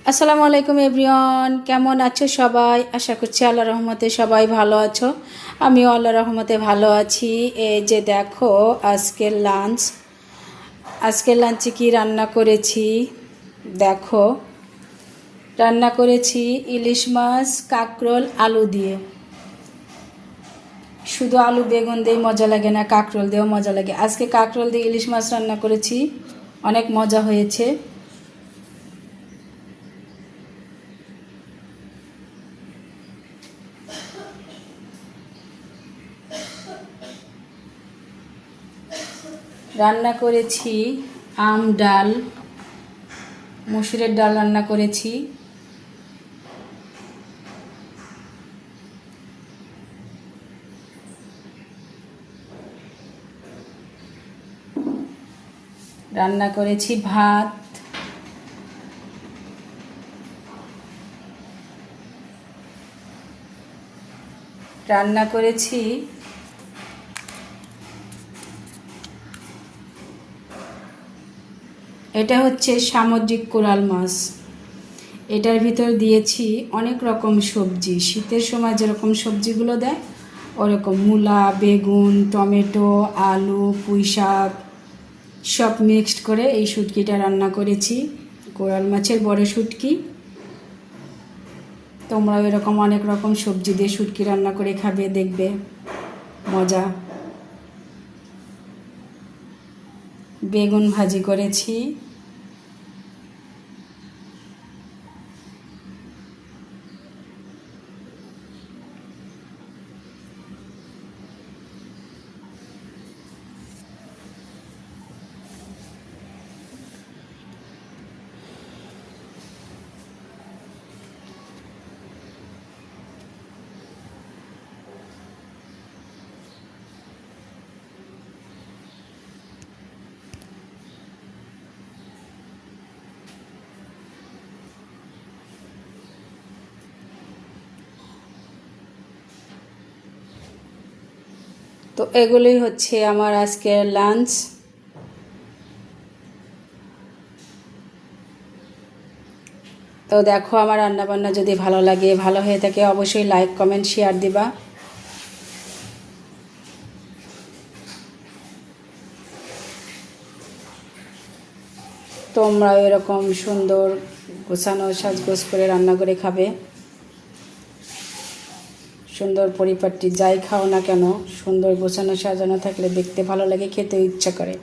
আসসালামু আলাইকুম এভরিওয়ান, কেমন আছো সবাই? আশা করছি আল্লাহর রহমতে সবাই ভালো আছো। আমিও আল্লাহর রহমতে ভালো আছি। এই যে দেখো আজকের লাঞ্চে কি রান্না করেছি দেখো। রান্না করেছি ইলিশ মাছ, কাঁকরোল, আলু দিয়ে। শুধু আলু বেগুন দিয়ে মজা লাগে না, কাঁকরোল দিয়েও মজা লাগে। আজকে কাঁকরোল দিয়ে ইলিশ মাছ রান্না করেছি, অনেক মজা হয়েছে। রান্না করেছি ডাল, মসুরের ডাল রান্না করেছি। রান্না করেছি ভাত। রান্না করেছি এটা হচ্ছে সামুদ্রিক কোরাল মাছ। এটার ভিতর দিয়েছি অনেক রকম সবজি, শীতের সময় যেরকম সবজিগুলো দেয় ওরকম মূলা, বেগুন, টমেটো, আলু, পুঁই শাক সব মিক্সড করে এই শুটকিটা রান্না করেছি। কোরাল মাছের বড় শুটকি। তোমরাও এরকম অনেক রকম সবজি দিয়ে শুটকি রান্না করে খাবে, দেখবে মজা। বেগুন ভাজি করেছি। তো এগুলোই হচ্ছে আমার আজকের লাঞ্চ। তো দেখো, আমার রান্নাবান্না যদি ভালো লাগে, ভালো হয়ে থাকে, অবশ্যই লাইক, কমেন্ট, শেয়ার দিবা। তোমরাও এরকম সুন্দর গোছানো সাজগোজ করে রান্না করে খাবে। সুন্দর পরিপাটি যাই খাও না কেন, সুন্দর গোছানো সাজানো থাকলে দেখতে ভালো লাগে, খেতে ইচ্ছা করে।